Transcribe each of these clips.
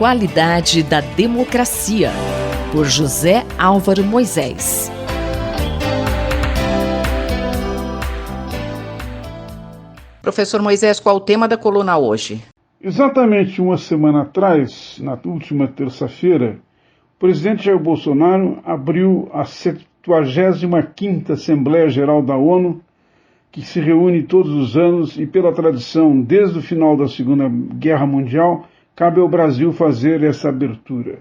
qualidade da democracia, por José Álvaro Moisés. Professor Moisés, qual o tema da coluna hoje? Exatamente uma semana atrás, na última terça-feira, o presidente Jair Bolsonaro abriu a 75ª Assembleia Geral da ONU, que se reúne todos os anos e, pela tradição, desde o final da Segunda Guerra Mundial, cabe ao Brasil fazer essa abertura.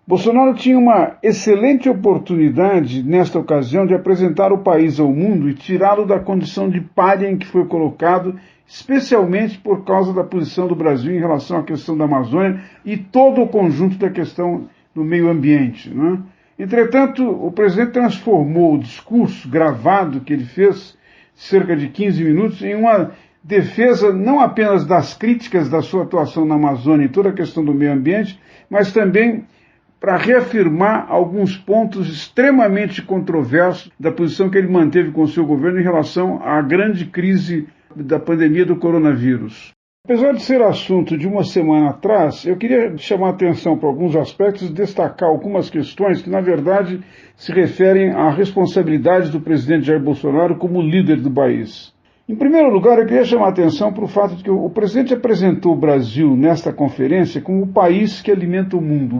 Bolsonaro tinha uma excelente oportunidade, nesta ocasião, de apresentar o país ao mundo e tirá-lo da condição de pária em que foi colocado, especialmente por causa da posição do Brasil em relação à questão da Amazônia e todo o conjunto da questão do meio ambiente, não é? Entretanto, o presidente transformou o discurso gravado que ele fez, cerca de 15 minutos, em uma defesa não apenas das críticas da sua atuação na Amazônia e toda a questão do meio ambiente, mas também para reafirmar alguns pontos extremamente controversos da posição que ele manteve com o seu governo em relação à grande crise da pandemia do coronavírus. Apesar de ser assunto de uma semana atrás, eu queria chamar a atenção para alguns aspectos e destacar algumas questões que, na verdade, se referem à responsabilidade do presidente Jair Bolsonaro como líder do país. Em primeiro lugar, eu queria chamar a atenção para o fato de que o presidente apresentou o Brasil nesta conferência como o país que alimenta o mundo.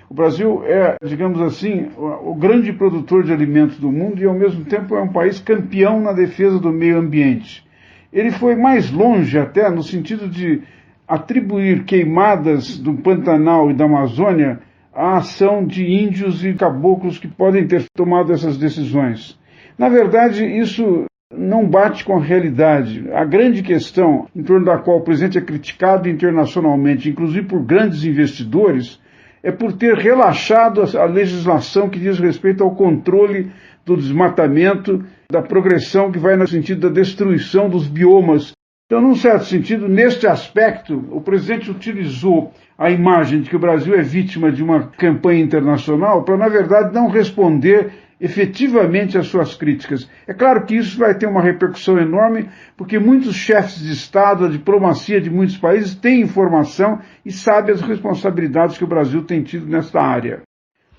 O Brasil é, digamos assim, o grande produtor de alimentos do mundo e, ao mesmo tempo, é um país campeão na defesa do meio ambiente. Ele foi mais longe até no sentido de atribuir queimadas do Pantanal e da Amazônia à ação de índios e caboclos que podem ter tomado essas decisões. Na verdade, isso não bate com a realidade. A grande questão em torno da qual o presidente é criticado internacionalmente, inclusive por grandes investidores, é por ter relaxado a legislação que diz respeito ao controle do desmatamento, da progressão que vai no sentido da destruição dos biomas. Então, num certo sentido, neste aspecto, o presidente utilizou a imagem de que o Brasil é vítima de uma campanha internacional para, na verdade, não responder efetivamente às suas críticas. É claro que isso vai ter uma repercussão enorme, porque muitos chefes de Estado, a diplomacia de muitos países têm informação e sabem as responsabilidades que o Brasil tem tido nesta área.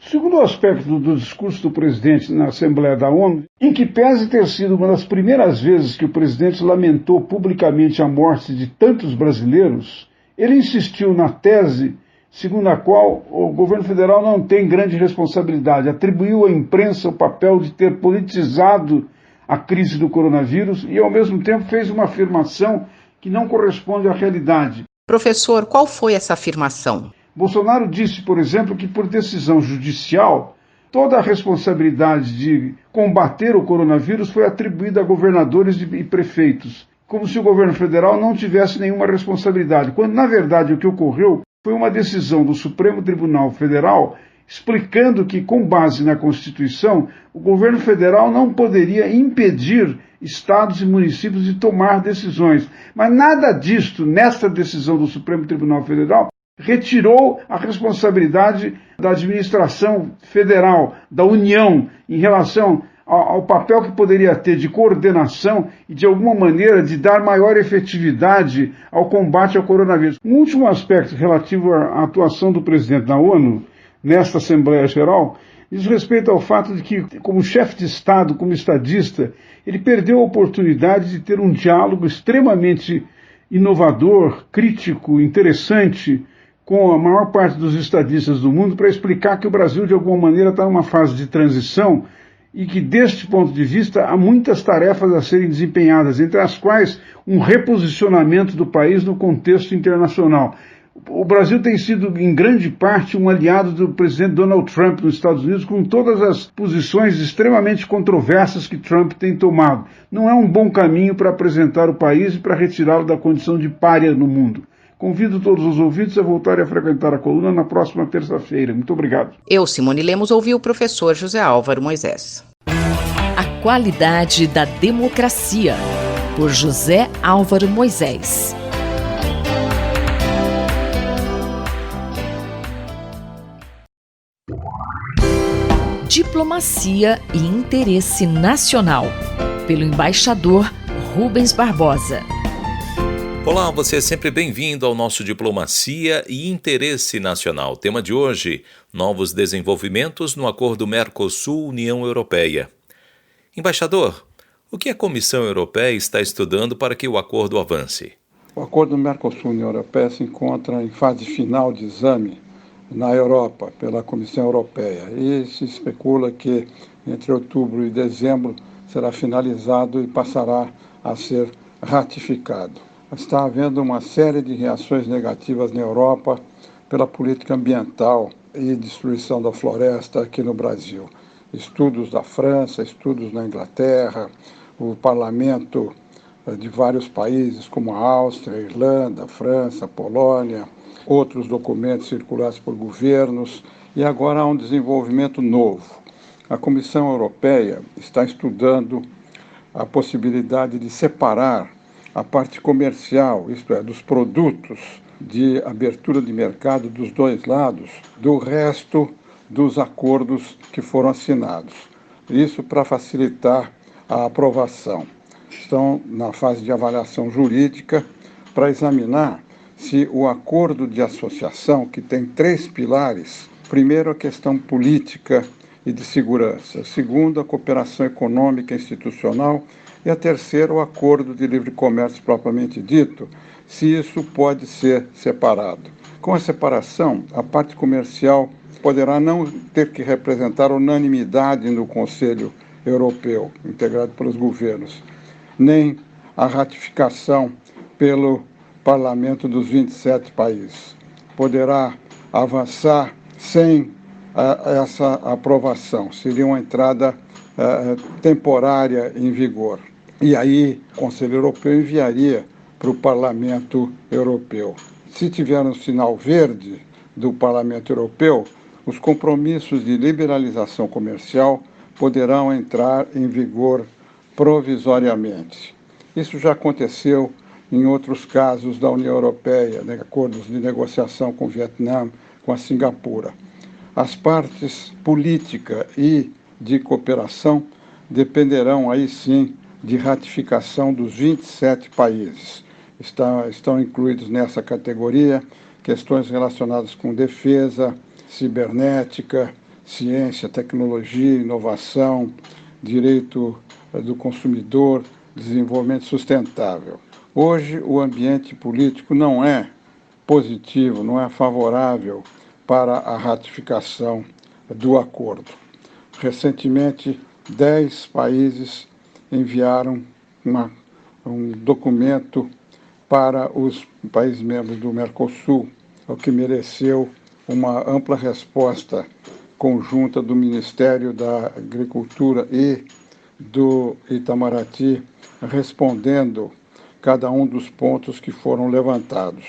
O segundo aspecto do discurso do presidente na Assembleia da ONU, em que pese ter sido uma das primeiras vezes que o presidente lamentou publicamente a morte de tantos brasileiros, ele insistiu na tese segundo a qual o governo federal não tem grande responsabilidade, atribuiu à imprensa o papel de ter politizado a crise do coronavírus e, ao mesmo tempo, fez uma afirmação que não corresponde à realidade. Professor, qual foi essa afirmação? Bolsonaro disse, por exemplo, que por decisão judicial, toda a responsabilidade de combater o coronavírus foi atribuída a governadores e prefeitos, como se o governo federal não tivesse nenhuma responsabilidade, quando, na verdade, o que ocorreu foi uma decisão do Supremo Tribunal Federal explicando que, com base na Constituição, o governo federal não poderia impedir estados e municípios de tomar decisões. Mas nada disto, nesta decisão do Supremo Tribunal Federal, retirou a responsabilidade da administração federal, da União, em relação ao papel que poderia ter de coordenação e, de alguma maneira, de dar maior efetividade ao combate ao coronavírus. Um último aspecto relativo à atuação do presidente da ONU, nesta Assembleia Geral, diz respeito ao fato de que, como chefe de Estado, como estadista, ele perdeu a oportunidade de ter um diálogo extremamente inovador, crítico, interessante, com a maior parte dos estadistas do mundo, para explicar que o Brasil, de alguma maneira, está numa fase de transição e que, deste ponto de vista, há muitas tarefas a serem desempenhadas, entre as quais um reposicionamento do país no contexto internacional. O Brasil tem sido, em grande parte, um aliado do presidente Donald Trump nos Estados Unidos, com todas as posições extremamente controversas que Trump tem tomado. Não é um bom caminho para apresentar o país e para retirá-lo da condição de pária no mundo. Convido todos os ouvintes a voltarem a frequentar a coluna na próxima terça-feira. Muito obrigado. Eu, Simone Lemos, ouvi o professor José Álvaro Moisés. A qualidade da democracia, por José Álvaro Moisés. Diplomacia e Interesse Nacional, pelo embaixador Rubens Barbosa. Olá, você é sempre bem-vindo ao nosso Diplomacia e Interesse Nacional. Tema de hoje: novos desenvolvimentos no acordo Mercosul-União Europeia. Embaixador, o que a Comissão Europeia está estudando para que o acordo avance? O acordo Mercosul-União Europeia se encontra em fase final de exame na Europa, pela Comissão Europeia, e se especula que entre outubro e dezembro será finalizado e passará a ser ratificado. Está havendo uma série de reações negativas na Europa pela política ambiental e destruição da floresta aqui no Brasil. Estudos da França, estudos na Inglaterra, o parlamento de vários países como a Áustria, a Irlanda, a França, a Polônia, outros documentos circulados por governos, e agora há um desenvolvimento novo. A Comissão Europeia está estudando a possibilidade de separar a parte comercial, isto é, dos produtos de abertura de mercado dos dois lados, do resto dos acordos que foram assinados. Isso para facilitar a aprovação. Estão na fase de avaliação jurídica para examinar se o acordo de associação, que tem 3 pilares, primeiro a questão política e de segurança, segundo a cooperação econômica e institucional, e a terceira, o acordo de livre comércio propriamente dito, se isso pode ser separado. Com a separação, a parte comercial poderá não ter que representar unanimidade no Conselho Europeu, integrado pelos governos, nem a ratificação pelo Parlamento dos 27 países. Poderá avançar sem essa aprovação, seria uma entrada temporária em vigor. E aí, o Conselho Europeu enviaria para o Parlamento Europeu. Se tiver um sinal verde do Parlamento Europeu, os compromissos de liberalização comercial poderão entrar em vigor provisoriamente. Isso já aconteceu em outros casos da União Europeia, acordos de negociação com o Vietnã, com a Singapura. As partes política e de cooperação dependerão aí sim de ratificação dos 27 países. Estão incluídos nessa categoria questões relacionadas com defesa, cibernética, ciência, tecnologia, inovação, direito do consumidor, desenvolvimento sustentável. Hoje, o ambiente político não é positivo, não é favorável para a ratificação do acordo. Recentemente, 10 países enviaram um documento para os países membros do Mercosul, o que mereceu uma ampla resposta conjunta do Ministério da Agricultura e do Itamaraty, respondendo cada um dos pontos que foram levantados.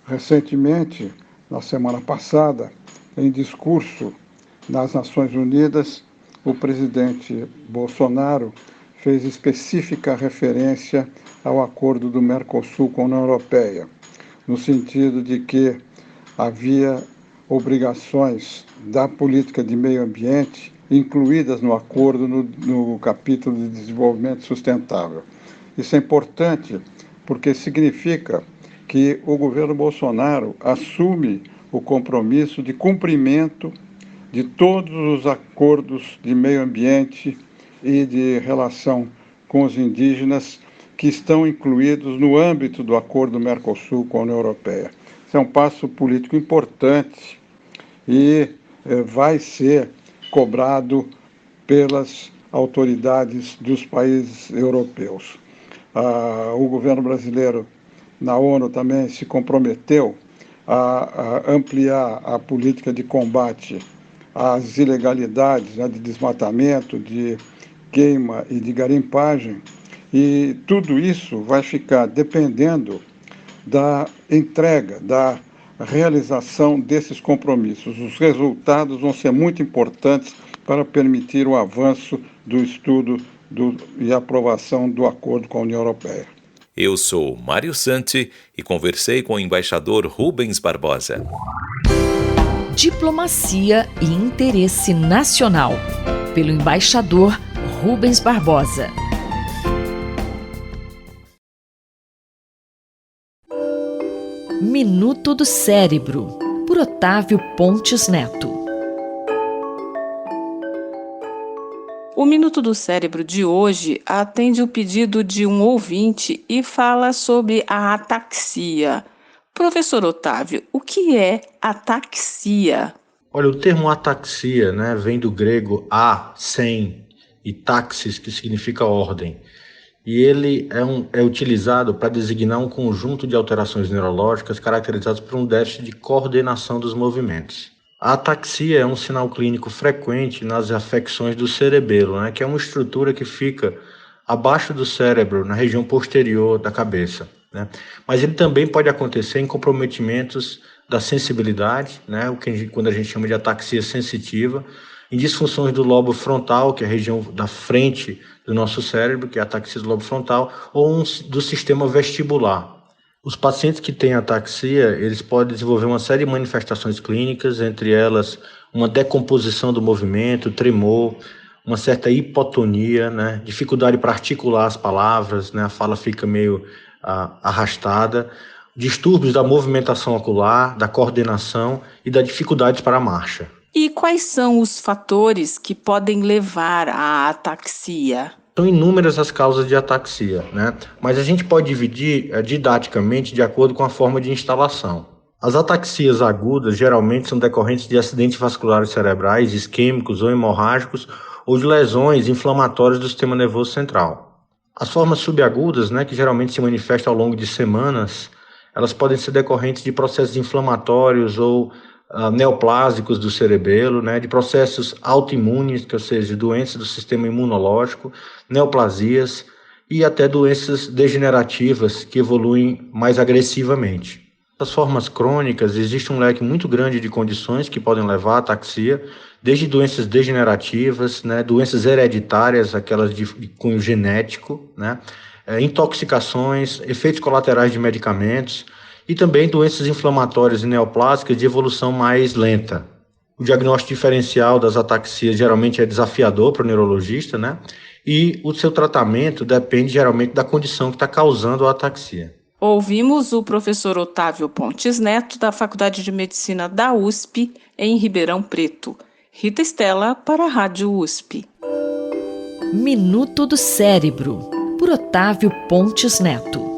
Recentemente, na semana passada, em discurso nas Nações Unidas, o presidente Bolsonaro fez específica referência ao acordo do Mercosul com a União Europeia, no sentido de que havia obrigações da política de meio ambiente incluídas no acordo no capítulo de desenvolvimento sustentável. Isso é importante porque significa que o governo Bolsonaro assume o compromisso de cumprimento de todos os acordos de meio ambiente e de relação com os indígenas que estão incluídos no âmbito do acordo Mercosul com a União Europeia. Isso é um passo político importante e vai ser cobrado pelas autoridades dos países europeus. O governo brasileiro na ONU também se comprometeu a ampliar a política de combate às ilegalidades, de desmatamento, de queima e de garimpagem, e tudo isso vai ficar dependendo da entrega, da realização desses compromissos. Os resultados vão ser muito importantes para permitir o avanço do estudo e aprovação do acordo com a União Europeia. Eu sou Mário Santi e conversei com o embaixador Rubens Barbosa. Diplomacia e Interesse Nacional, pelo embaixador Rubens Barbosa. Minuto do Cérebro, por Otávio Pontes Neto. O Minuto do Cérebro de hoje atende o pedido de um ouvinte e fala sobre a ataxia. Professor Otávio, o que é ataxia? Olha, o termo ataxia, vem do grego sem e taxis, que significa ordem. E ele é utilizado para designar um conjunto de alterações neurológicas caracterizadas por um déficit de coordenação dos movimentos. A ataxia é um sinal clínico frequente nas afecções do cerebelo, que é uma estrutura que fica abaixo do cérebro, na região posterior da cabeça. Mas ele também pode acontecer em comprometimentos da sensibilidade, quando a gente chama de ataxia sensitiva, em disfunções do lobo frontal, que é a região da frente do nosso cérebro, que é a ataxia do lobo frontal, ou do sistema vestibular. Os pacientes que têm ataxia, eles podem desenvolver uma série de manifestações clínicas, entre elas uma decomposição do movimento, tremor, uma certa hipotonia, dificuldade para articular as palavras, a fala fica meio arrastada, distúrbios da movimentação ocular, da coordenação e da dificuldade para a marcha. E quais são os fatores que podem levar à ataxia? São inúmeras as causas de ataxia, mas a gente pode dividir didaticamente de acordo com a forma de instalação. As ataxias agudas geralmente são decorrentes de acidentes vasculares cerebrais, isquêmicos ou hemorrágicos, ou de lesões inflamatórias do sistema nervoso central. As formas subagudas, que geralmente se manifestam ao longo de semanas, elas podem ser decorrentes de processos inflamatórios ou neoplásicos do cerebelo, de processos autoimunes, ou seja, doenças do sistema imunológico, neoplasias e até doenças degenerativas que evoluem mais agressivamente. Nas formas crônicas, existe um leque muito grande de condições que podem levar à ataxia, desde doenças degenerativas, doenças hereditárias, aquelas de cunho genético, intoxicações, efeitos colaterais de medicamentos, e também doenças inflamatórias e neoplásicas de evolução mais lenta. O diagnóstico diferencial das ataxias geralmente é desafiador para o neurologista, e o seu tratamento depende geralmente da condição que está causando a ataxia. Ouvimos o professor Otávio Pontes Neto, da Faculdade de Medicina da USP, em Ribeirão Preto. Rita Estela, para a Rádio USP. Minuto do Cérebro, por Otávio Pontes Neto.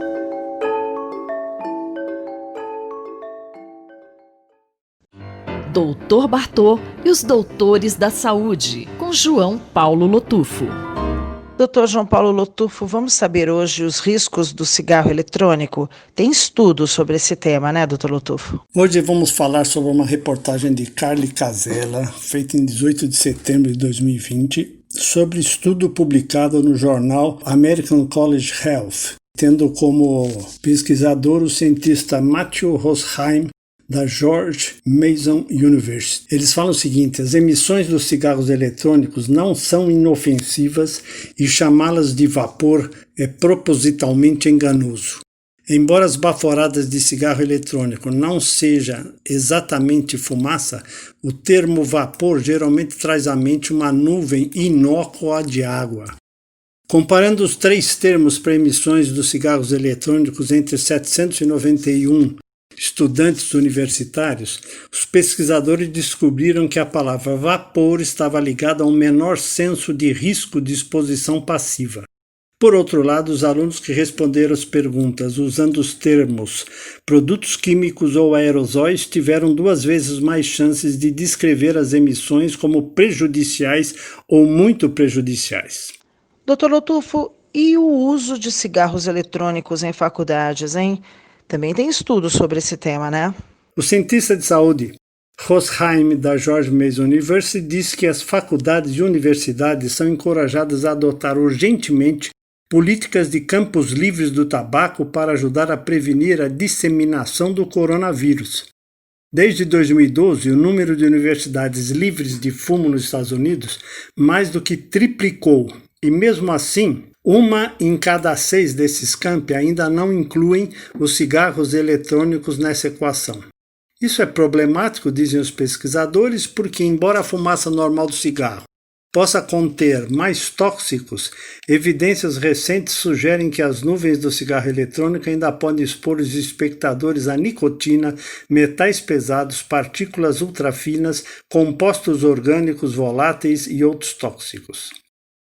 Doutor Bartô e os Doutores da Saúde, com João Paulo Lotufo. Dr. João Paulo Lotufo, vamos saber hoje os riscos do cigarro eletrônico? Tem estudos sobre esse tema, Dr. Lotufo? Hoje vamos falar sobre uma reportagem de Carly Casella, feita em 18 de setembro de 2020, sobre estudo publicado no jornal American College Health, tendo como pesquisador o cientista Matthew Rosheim, da George Mason University. Eles falam o seguinte: as emissões dos cigarros eletrônicos não são inofensivas e chamá-las de vapor é propositalmente enganoso. Embora as baforadas de cigarro eletrônico não sejam exatamente fumaça, o termo vapor geralmente traz à mente uma nuvem inócua de água. Comparando os três termos para emissões dos cigarros eletrônicos entre 791 estudantes universitários, os pesquisadores descobriram que a palavra vapor estava ligada a um menor senso de risco de exposição passiva. Por outro lado, os alunos que responderam as perguntas usando os termos produtos químicos ou aerosóis tiveram 2 vezes mais chances de descrever as emissões como prejudiciais ou muito prejudiciais. Dr. Lotufo, e o uso de cigarros eletrônicos em faculdades, hein? Também tem estudos sobre esse tema, O cientista de saúde Rosheim, da George Mason University, diz que as faculdades e universidades são encorajadas a adotar urgentemente políticas de campos livres do tabaco para ajudar a prevenir a disseminação do coronavírus. Desde 2012, o número de universidades livres de fumo nos Estados Unidos mais do que triplicou, e mesmo assim, 1 em cada 6 desses campi ainda não incluem os cigarros eletrônicos nessa equação. Isso é problemático, dizem os pesquisadores, porque embora a fumaça normal do cigarro possa conter mais tóxicos, evidências recentes sugerem que as nuvens do cigarro eletrônico ainda podem expor os espectadores à nicotina, metais pesados, partículas ultrafinas, compostos orgânicos voláteis e outros tóxicos.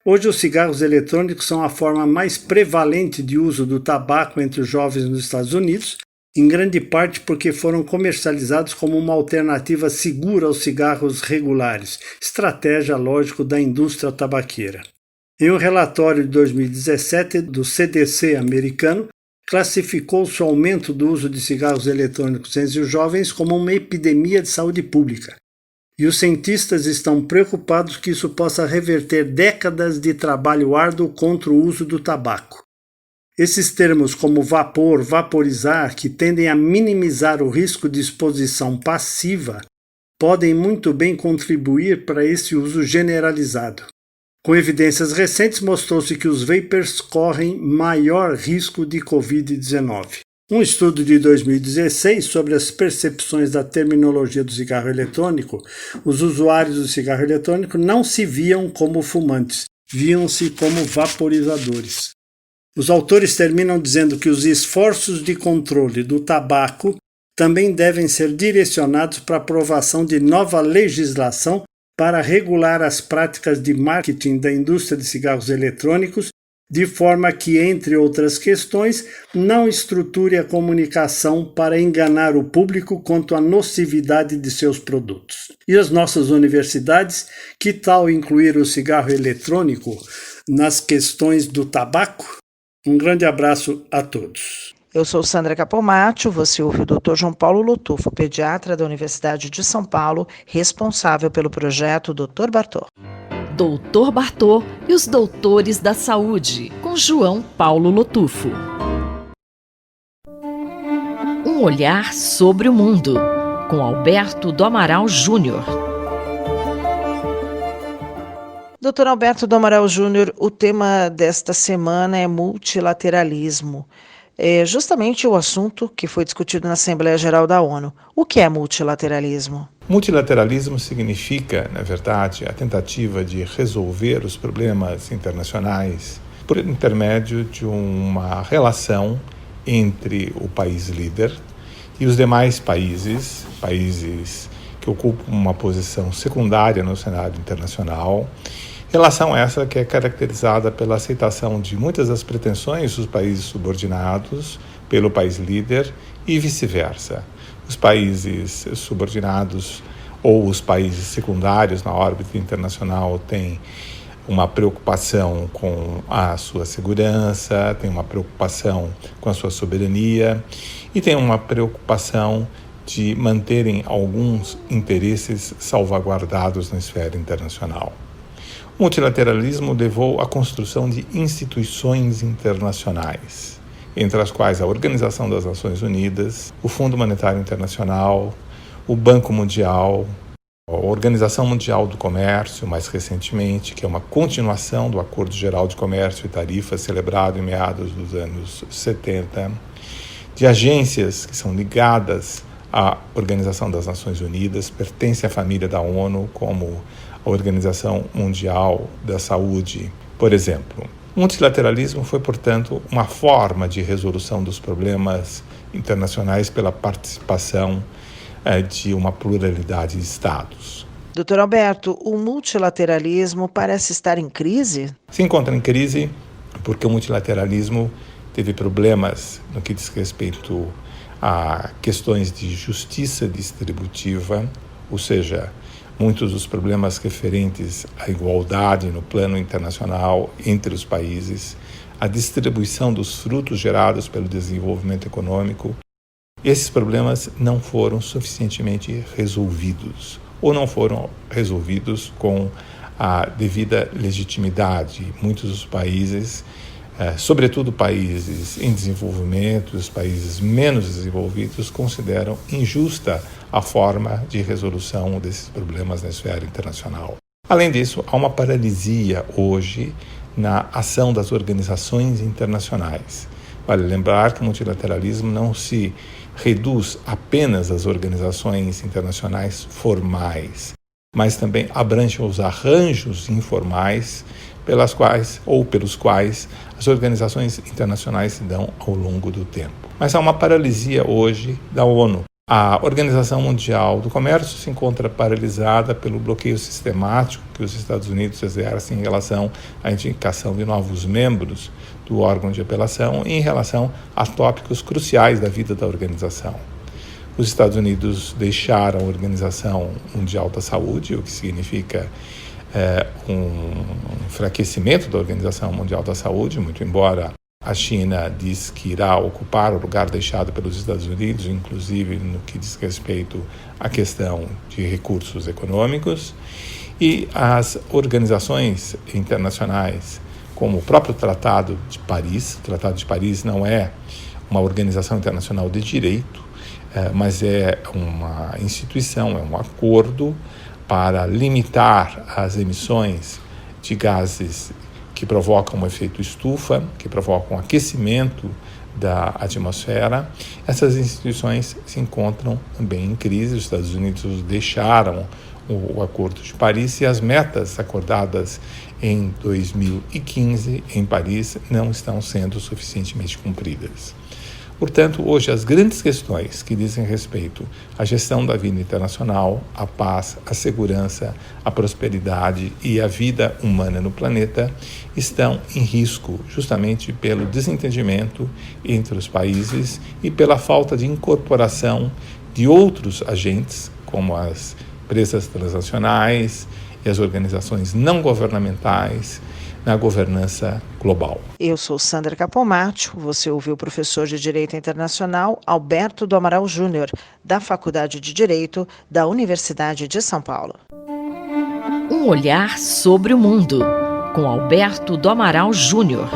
Hoje, os cigarros eletrônicos são a forma mais prevalente de uso do tabaco entre os jovens nos Estados Unidos, em grande parte porque foram comercializados como uma alternativa segura aos cigarros regulares, estratégia, lógico, da indústria tabaqueira. Em um relatório de 2017 do CDC americano, classificou-se o aumento do uso de cigarros eletrônicos entre os jovens como uma epidemia de saúde pública. E os cientistas estão preocupados que isso possa reverter décadas de trabalho árduo contra o uso do tabaco. Esses termos como vapor, vaporizar, que tendem a minimizar o risco de exposição passiva, podem muito bem contribuir para esse uso generalizado. Com evidências recentes, mostrou-se que os vapers correm maior risco de Covid-19. Um estudo de 2016 sobre as percepções da terminologia do cigarro eletrônico, os usuários do cigarro eletrônico não se viam como fumantes, viam-se como vaporizadores. Os autores terminam dizendo que os esforços de controle do tabaco também devem ser direcionados para a aprovação de nova legislação para regular as práticas de marketing da indústria de cigarros eletrônicos, de forma que, entre outras questões, não estruture a comunicação para enganar o público quanto à nocividade de seus produtos. E as nossas universidades, que tal incluir o cigarro eletrônico nas questões do tabaco? Um grande abraço a todos. Eu sou Sandra Capomatto, você ouve o Dr. João Paulo Lotufo, pediatra da Universidade de São Paulo, responsável pelo projeto Dr. Bartô. Doutor Bartô e os Doutores da Saúde, com João Paulo Lotufo. Um olhar sobre o mundo, com Alberto do Amaral Júnior. Dr. Alberto do Amaral Júnior, o tema desta semana é multilateralismo. É justamente o assunto que foi discutido na Assembleia Geral da ONU. O que é multilateralismo? Multilateralismo significa, na verdade, a tentativa de resolver os problemas internacionais por intermédio de uma relação entre o país líder e os demais países que ocupam uma posição secundária no cenário internacional. Relação essa que é caracterizada pela aceitação de muitas das pretensões dos países subordinados pelo país líder e vice-versa. Os países subordinados ou os países secundários na órbita internacional têm uma preocupação com a sua segurança, têm uma preocupação com a sua soberania e têm uma preocupação de manterem alguns interesses salvaguardados na esfera internacional. O multilateralismo levou à construção de instituições internacionais, entre as quais a Organização das Nações Unidas, o Fundo Monetário Internacional, o Banco Mundial, a Organização Mundial do Comércio, mais recentemente, que é uma continuação do Acordo Geral de Comércio e Tarifas celebrado em meados dos anos 70, de agências que são ligadas à Organização das Nações Unidas, pertencem à família da ONU, como a Organização Mundial da Saúde, por exemplo. O multilateralismo foi, portanto, uma forma de resolução dos problemas internacionais pela participação de uma pluralidade de estados. Dr. Alberto, o multilateralismo parece estar em crise? Se encontra em crise porque o multilateralismo teve problemas no que diz respeito a questões de justiça distributiva, ou seja, muitos dos problemas referentes à igualdade no plano internacional entre os países, a distribuição dos frutos gerados pelo desenvolvimento econômico, esses problemas não foram suficientemente resolvidos, ou não foram resolvidos com a devida legitimidade. Muitos dos países, sobretudo países em desenvolvimento, os países menos desenvolvidos, consideram injusta a forma de resolução desses problemas na esfera internacional. Além disso, há uma paralisia hoje na ação das organizações internacionais. Vale lembrar que o multilateralismo não se reduz apenas às organizações internacionais formais. mas também abrange os arranjos informais pelos quais as organizações internacionais se dão ao longo do tempo. Mas há uma paralisia hoje da ONU. A Organização Mundial do Comércio se encontra paralisada pelo bloqueio sistemático que os Estados Unidos exercem em relação à indicação de novos membros do órgão de apelação e em relação a tópicos cruciais da vida da organização. Os Estados Unidos deixaram a Organização Mundial da Saúde, o que significa um enfraquecimento da Organização Mundial da Saúde, muito embora a China diz que irá ocupar o lugar deixado pelos Estados Unidos, inclusive no que diz respeito à questão de recursos econômicos, e as organizações internacionais, como o próprio Tratado de Paris. O Tratado de Paris não é uma organização internacional de direito, mas é uma instituição, é um acordo para limitar as emissões de gases que provocam um efeito estufa, que provocam aquecimento da atmosfera. Essas instituições se encontram também em crise. Os Estados Unidos deixaram o Acordo de Paris e as metas acordadas em 2015 em Paris não estão sendo suficientemente cumpridas. Portanto, hoje as grandes questões que dizem respeito à gestão da vida internacional, à paz, à segurança, à prosperidade e à vida humana no planeta estão em risco justamente pelo desentendimento entre os países e pela falta de incorporação de outros agentes, como as empresas transnacionais e as organizações não governamentais, na governança global. Eu sou Sandra Capomatto, você ouviu o professor de Direito Internacional Alberto do Amaral Júnior, da Faculdade de Direito da Universidade de São Paulo. Um olhar sobre o mundo, com Alberto do Amaral Júnior.